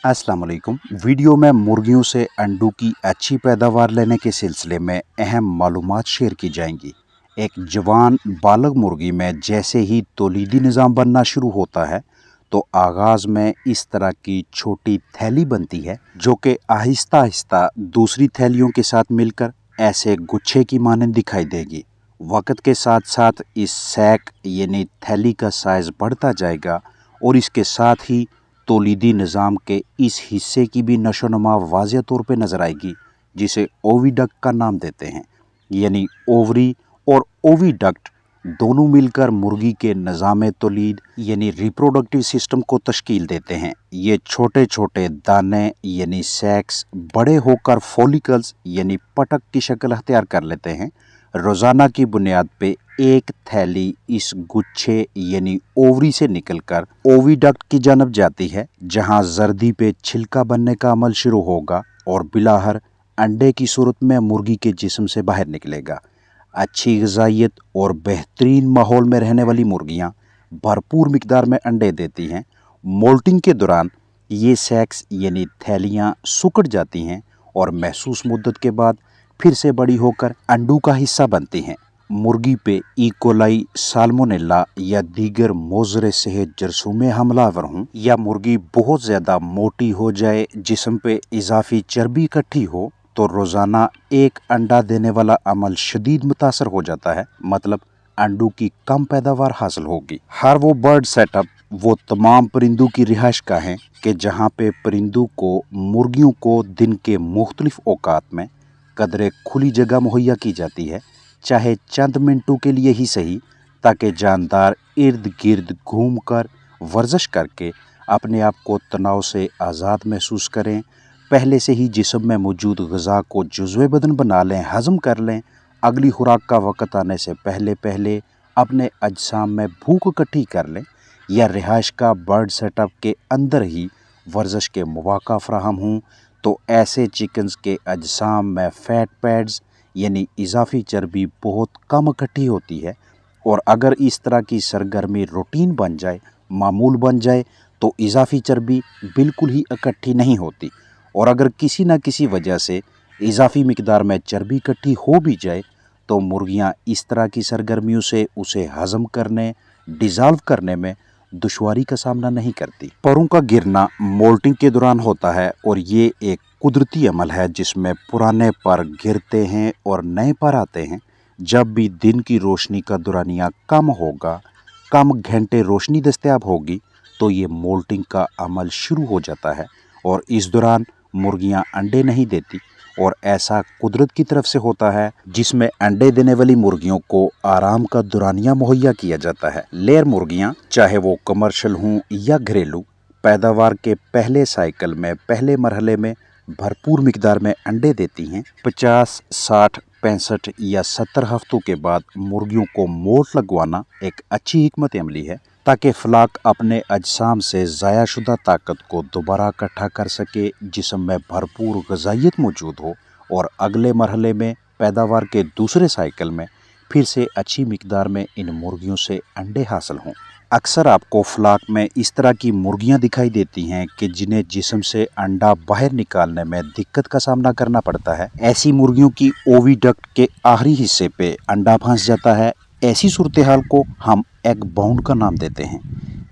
अस्सलाम वालेकुम। वीडियो में मुर्गियों से अंडों की अच्छी पैदावार लेने के सिलसिले में अहम मालूमात शेयर की जाएंगी। एक जवान बालग मुर्गी में जैसे ही तौलीदी निज़ाम बनना शुरू होता है तो आगाज़ में इस तरह की छोटी थैली बनती है जो कि आहिस्ता आहिस्ता दूसरी थैलियों के साथ मिलकर ऐसे गुच्छे की मानंद दिखाई देगी। वक्त के साथ साथ इस सैक यानी थैली का साइज़ बढ़ता जाएगा और इसके साथ ही तौलीदी निज़ाम के इस हिस्से की भी नशोनुमा वाज़िह तौर पे नज़र आएगी, जिसे ओविडक्ट का नाम देते हैं। यानी ओवरी और ओविडक्ट दोनों मिलकर मुर्गी के निज़ाम तौलीद यानी रिप्रोडक्टिव सिस्टम को तश्कील देते हैं। ये छोटे छोटे दाने यानी सैक्स बड़े होकर फॉलिकल्स यानी पटक की शक्ल अख्तियार कर लेते हैं। रोज़ाना की बुनियाद पे एक थैली इस गुच्छे यानी ओवरी से निकलकर ओविडक्ट की जानब जाती है, जहां जर्दी पे छिलका बनने का अमल शुरू होगा और बिलाहर अंडे की सूरत में मुर्गी के जिस्म से बाहर निकलेगा। अच्छी ग़िज़ाइयत और बेहतरीन माहौल में रहने वाली मुर्गियां भरपूर मिकदार में अंडे देती हैं। मोल्टिंग के दौरान ये सैक्स यानी थैलियां सिकुड़ जाती हैं और महसूस मुद्दत के बाद फिर से बड़ी होकर अंडों का हिस्सा बनती हैं। मुर्गी पे इकोलाई, साल्मोनेला या दीगर मोज़रे सेहत जरसूमें हमलावर हों या मुर्गी बहुत ज़्यादा मोटी हो जाए, जिस्म पे इजाफी चर्बी इकट्ठी हो, तो रोज़ाना एक अंडा देने वाला अमल शदीद मुतासर हो जाता है। मतलब अंडों की कम पैदावार हासिल होगी। हर वो बर्ड सेटअप वो तमाम परिंदों की रिहाइश का है कि जहाँ पे परिंदों को मुर्गियों को दिन के मुख्तलिफ औकात में कदरे खुली जगह मुहैया की जाती है, चाहे चंद मिनटों के लिए ही सही, ताकि जानदार इर्द गिर्द घूम कर वर्जिश करके अपने आप को तनाव से आज़ाद महसूस करें। पहले से ही जिस्म में मौजूद ग़िज़ा को जुज़्वे बदन बना लें, हज़म कर लें। अगली खुराक का वक़्त आने से पहले पहले अपने अजसाम में भूख इकट्ठी कर लें, या रिहाइश का बर्ड सेटअप के अंदर ही वर्जिश के मौक़ा फ़राहम हों तो ऐसे चिकन्स के अजसाम में फ़ैट पैड्स यानी इजाफी चर्बी बहुत कम इकट्ठी होती है। और अगर इस तरह की सरगर्मी रूटीन बन जाए, मामूल बन जाए, तो इजाफी चर्बी बिल्कुल ही इकट्ठी नहीं होती। और अगर किसी न किसी वजह से इजाफी मिकदार में चर्बी इकट्ठी हो भी जाए तो मुर्गियां इस तरह की सरगर्मियों से उसे हज़म करने, डिज़ॉल्व करने में दुश्वारी का सामना नहीं करती। परों का गिरना मोल्टिंग के दौरान होता है और ये एक कुदरती अमल है जिसमें पुराने पर गिरते हैं और नए पर आते हैं। जब भी दिन की रोशनी का दौरानिया कम होगा, कम घंटे रोशनी दस्तयाब होगी, तो ये मोल्टिंग का अमल शुरू हो जाता है और इस दौरान मुर्गियां अंडे नहीं देती। और ऐसा कुदरत की तरफ से होता है जिसमें अंडे देने वाली मुर्गियों को आराम का दौरानिया मुहैया किया जाता है। लेयर मुर्गियां, चाहे वो कमर्शियल हों या घरेलू, पैदावार के पहले साइकिल में पहले मरहले में भरपूर मिकदार में अंडे देती हैं। 50, 60, 65 या 70 हफ्तों के बाद मुर्गियों को मोल्ट लगवाना एक अच्छी हिकमत अमली है, ताकि फ्लाक अपने अजसाम से ज़ाया शुदा ताकत को दोबारा इकट्ठा कर सके, जिस्म में भरपूर ग़िज़ाइयत मौजूद हो और अगले मरहले में पैदावार के दूसरे साइकिल में फिर से अच्छी मिकदार में इन मुर्गियों से अंडे हासिल हों। अक्सर आपको फ्लाक में इस तरह की मुर्गियां दिखाई देती हैं कि जिन्हें जिस्म से अंडा बाहर निकालने में दिक्कत का सामना करना पड़ता है। ऐसी मुर्गियों की ओविडक्ट के आखिरी हिस्से पे अंडा फंस जाता है। ऐसी सूरत हाल को हम एग बाउंड का नाम देते हैं।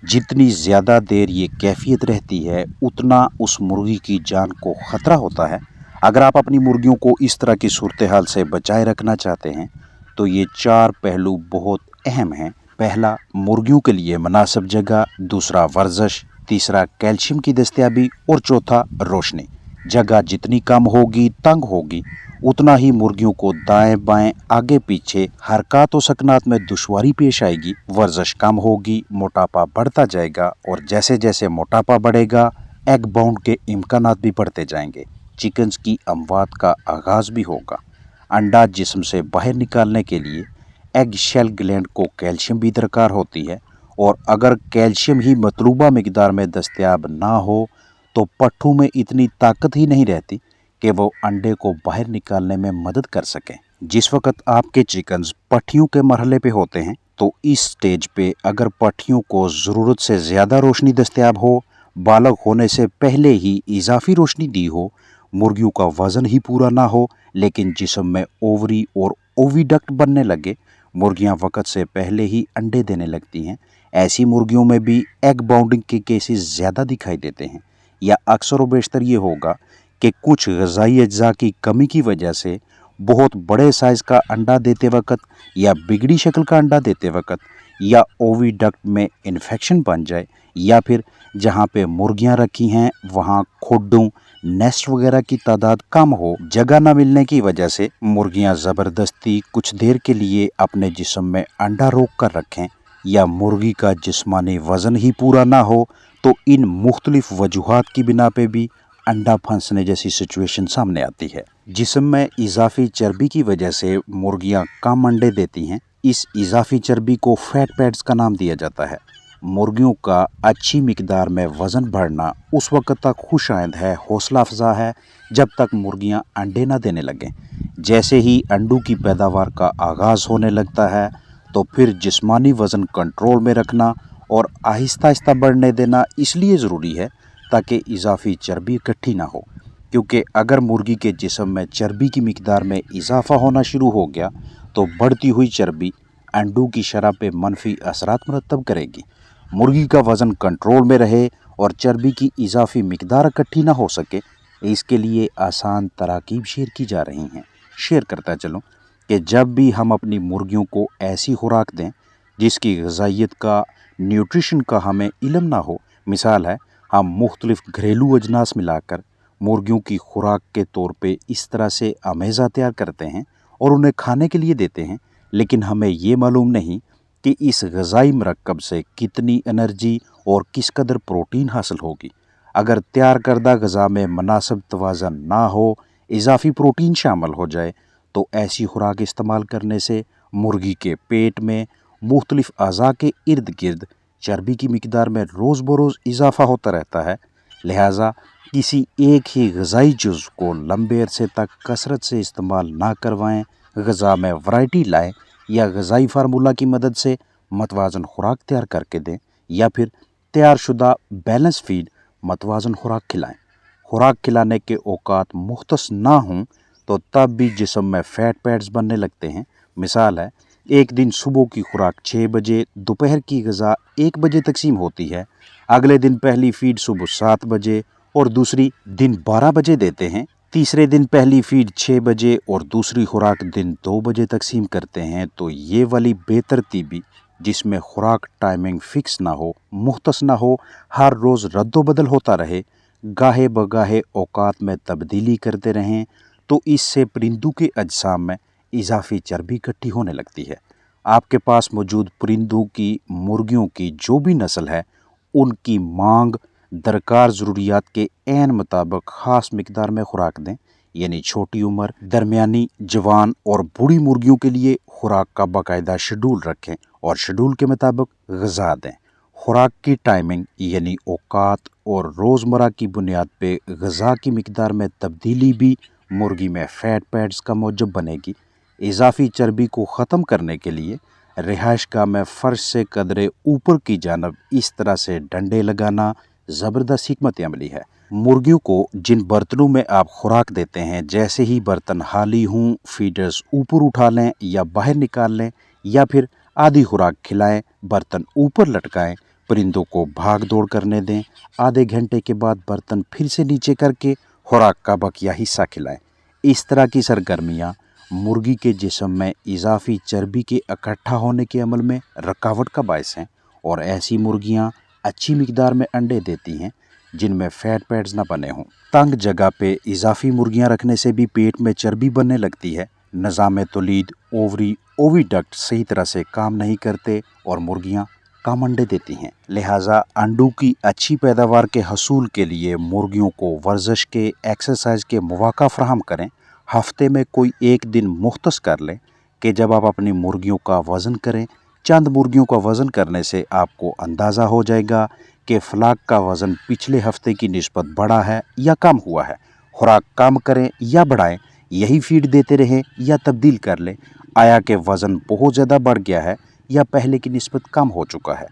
जितनी ज़्यादा देर ये कैफियत रहती है, उतना उस मुर्गी की जान को ख़तरा होता है। अगर आप अपनी मुर्गियों को इस तरह की सूरत हाल से बचाए रखना चाहते हैं तो ये 4 पहलू बहुत अहम हैं। पहला, मुर्गियों के लिए मुनासिब जगह, दूसरा वर्जिश, तीसरा कैल्शियम की दस्तयाबी और चौथा रोशनी। जगह जितनी कम होगी, तंग होगी, उतना ही मुर्गियों को दाएं बाएं, आगे पीछे हरकत और सकनात में दुश्वारी पेश आएगी। वर्जिश कम होगी, मोटापा बढ़ता जाएगा और जैसे जैसे मोटापा बढ़ेगा एग बाउंड के इम्कानात भी बढ़ते जाएंगे। चिकन्स की अमवात का आगाज़ भी होगा। अंडा जिस्म से बाहर निकालने के लिए एग शेल ग्लैंड को कैल्शियम भी दरकार होती है, और अगर कैल्शियम ही मतलूबा मिकदार में दस्तयाब ना हो तो पट्ठों में इतनी ताकत ही नहीं रहती कि वो अंडे को बाहर निकालने में मदद कर सकें। जिस वक्त आपके चिकन्स पट्ठियों के मरहले पे होते हैं तो इस स्टेज पे अगर पट्ठियों को ज़रूरत से ज़्यादा रोशनी दस्तयाब हो, बालग होने से पहले ही इजाफी रोशनी दी हो, मुर्गियों का वज़न ही पूरा ना हो लेकिन जिस्म में ओवरी और ओविडक्ट बनने लगे, मुर्गियां वक्त से पहले ही अंडे देने लगती हैं। ऐसी मुर्गियों में भी एग बाउंडिंग के केसेस ज़्यादा दिखाई देते हैं। या अक्सर व बेशतर ये होगा कि कुछ ग़िज़ाई अज्जा की कमी की वजह से बहुत बड़े साइज़ का अंडा देते वक्त या बिगड़ी शक्ल का अंडा देते वक्त या ओविडक्ट में इन्फेक्शन बन जाए, या फिर जहाँ पे मुर्गियाँ रखी हैं वहाँ खुड्डों, नेस्ट वगैरह की तादाद कम हो, जगह न मिलने की वजह से मुर्गियाँ ज़बरदस्ती कुछ देर के लिए अपने जिस्म में अंडा रोक कर रखें, या मुर्गी का जिस्मानी वज़न ही पूरा ना हो, तो इन मुख्तलिफ वजूहात की बिना पे भी अंडा फंसने जैसी सिचुएशन सामने आती है। जिस्म में इजाफी चर्बी की वजह से मुर्गियाँ कम अंडे देती हैं। इस इजाफी चर्बी को फैट पैड्स का नाम दिया जाता है। मुर्गियों का अच्छी मिकदार में वज़न बढ़ना उस वक्त तक खुशाइंद है, हौसला अफजा है, जब तक मुर्गियां अंडे न देने लगें। जैसे ही अंडों की पैदावार का आगाज़ होने लगता है तो फिर जिस्मानी वज़न कंट्रोल में रखना और आहिस्ता आहिस्ता बढ़ने देना इसलिए ज़रूरी है ताकि इजाफी चर्बी इकट्ठी ना हो, क्योंकि अगर मुर्गी के जिस्म में चर्बी की मिकदार में इजाफा होना शुरू हो गया तो बढ़ती हुई चर्बी अंडों की शरह पे मनफी असरात मरतब करेगी। मुर्गी का वज़न कंट्रोल में रहे और चर्बी की इजाफी मिकदार इकट्ठी ना हो सके, इसके लिए आसान तराकीब शेयर की जा रही हैं। शेयर करता चलूँ कि जब भी हम अपनी मुर्गियों को ऐसी खुराक दें जिसकी ग़िज़ाइयत का, न्यूट्रिशन का हमें इल्म ना हो, मिसाल है हम मुख्तलिफ घरेलू अजनास मिलाकर मुर्गियों की खुराक के तौर पे इस तरह से अमेज़ा तैयार करते हैं और उन्हें खाने के लिए देते हैं, लेकिन हमें ये मालूम नहीं कि इस ग़िज़ाई मरकब से कितनी एनर्जी और किस कदर प्रोटीन हासिल होगी। अगर तैयार करदा ग़िज़ा में मुनासिब तवाज़न ना हो, इजाफी प्रोटीन शामिल हो जाए, तो ऐसी खुराक इस्तेमाल करने से मुर्गी के पेट में मुख्तलिफ अज़ा के इर्द गिर्द चर्बी की मिकदार में रोज़ बरोज़ इजाफा होता रहता है। लिहाजा किसी एक ही ग़िज़ाई जुज़ को लंबे अरसे तक कसरत से इस्तेमाल ना करवाएं, ग़िज़ा में वैरायटी लाएं या ग़िज़ाई फार्मूला की मदद से मतवाज़न खुराक तैयार करके दें, या फिर तैयार शुदा बैलेंस फीड मतवाज़न खुराक खिलाएं। खुराक खिलाने के औकात मुख्तस ना हों तो तब भी जिस्म में फ़ैट पैड्स बनने लगते हैं। मिसाल है, एक दिन सुबह की खुराक 6 बजे, दोपहर की ग़िज़ा 1 बजे तकसीम होती है, अगले दिन पहली फीड सुबह 7 बजे और दूसरी दिन 12 बजे देते हैं, तीसरे दिन पहली फीड 6 बजे और दूसरी खुराक दिन 2 बजे तकसीम करते हैं। तो ये वाली बेतरतीबी जिसमें खुराक टाइमिंग फ़िक्स ना हो, मुख्तस ना हो, हर रोज़ रद्दोबदल होता रहे, गाहे बगाहे औकात में तब्दीली करते रहें, तो इससे परिंदों के अजसाम में इजाफी चर्बी इकट्ठी होने लगती है। आपके पास मौजूद परिंदों की, मुर्गियों की जो भी नस्ल है, उनकी मांग दरकार ज़रूरियात के ऐन मुताबिक ख़ास मिकदार में खुराक दें, यानी छोटी उम्र, दरमियानी, जवान और बूढ़ी मुर्गियों के लिए खुराक का बाकायदा शेड्यूल रखें और शेड्यूल के मुताबिक ग़िज़ा दें। खुराक की टाइमिंग यानी औकात और रोज़मर्रा की बुनियाद पे ग़िज़ा की मिकदार में तब्दीली भी मुर्गी में फ़ैट पैड्स का मूजब बनेगी। इजाफी चर्बी को ख़त्म करने के लिए रिहाइशगाह में फ़र्श से कदरे ऊपर की जानब इस तरह से डंडे लगाना ज़बरदस्त हिकमत अमली है। मुर्गियों को जिन बर्तनों में आप खुराक देते हैं, जैसे ही बर्तन खाली हों, फीडर्स ऊपर उठा लें या बाहर निकाल लें, या फिर आधी खुराक खिलाएं, बर्तन ऊपर लटकाएं, परिंदों को भाग दौड़ करने दें। आधे घंटे के बाद बर्तन फिर से नीचे करके खुराक का बकिया हिस्सा खिलाएं। इस तरह की सरगर्मियाँ मुर्गी के जिस्म में इजाफी चर्बी के इकट्ठा होने के अमल में रुकावट का बायस हैं, और ऐसी मुर्गियाँ अच्छी मिकदार में अंडे देती हैं जिनमें फ़ैट पैड्स ना बने हों। तंग जगह पे इजाफी मुर्गियाँ रखने से भी पेट में चर्बी बनने लगती है। निज़ाम तौलीद, ओवरी, ओविडक्ट सही तरह से काम नहीं करते और मुर्गियाँ कम अंडे देती हैं। लिहाजा अंडों की अच्छी पैदावार के हसूल के लिए मुर्गियों को वर्जिश के, एक्सरसाइज के मौका फ़राहम करें। हफ्ते में कोई एक दिन मुख्तस कर लें कि जब आप अपनी मुर्गियों का वज़न करें। चंद मुर्गियों का वज़न करने से आपको अंदाज़ा हो जाएगा कि फ़लाक का वज़न पिछले हफ्ते की निस्बत बढ़ा है या कम हुआ है। खुराक कम करें या बढ़ाएं, यही फीड देते रहें या तब्दील कर लें। आया कि वज़न बहुत ज़्यादा बढ़ गया है या पहले की निस्बत कम हो चुका है,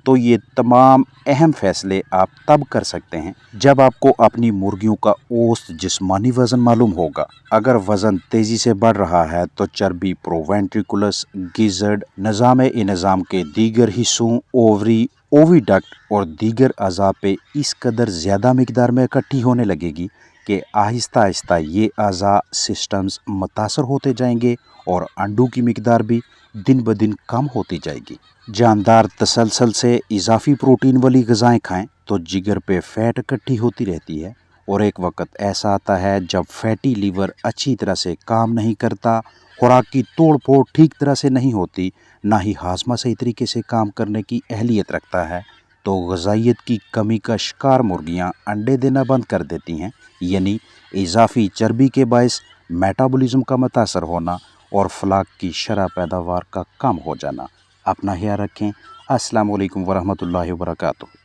तो ये तमाम अहम फैसले आप तब कर सकते हैं जब आपको अपनी मुर्गियों का औसत जिस्मानी वज़न मालूम होगा। अगर वज़न तेज़ी से बढ़ रहा है तो चर्बी प्रोवेंट्रिकुलस, गिज़र्ड, निज़ाम के दीगर हिस्सों, ओवरी, ओविडक्ट और दीगर अज़ा पे इस कदर ज़्यादा मिकदार में इकट्ठी होने लगेगी कि आहिस्ता आहिस्ता ये अज़ा सिस्टम्स मुतासर होते जाएंगे और अंडों की मिकदार भी दिन ब दिन कम होती जाएगी। जानदार तसलसल से इजाफी प्रोटीन वाली ग़िज़ाएँ खाएं तो जिगर पे फ़ैट इकट्ठी होती रहती है और एक वक्त ऐसा आता है जब फैटी लीवर अच्छी तरह से काम नहीं करता, खुराक की तोड़ फोड़ ठीक तरह से नहीं होती, ना ही हाजमा सही तरीके से काम करने की अहलियत रखता है, तो ग़िज़ाइयत की कमी का शिकार मुर्गियाँ अंडे देना बंद कर देती हैं, यानी इजाफी चर्बी के बायस मेटाबॉलिज्म का मुतासर होना और फलाक की शरह पैदावार का कम हो जाना। अपना ख्याल रखें। अस्सलाम वालेकुम वरहमतुल्लाहि वबरकातुहू।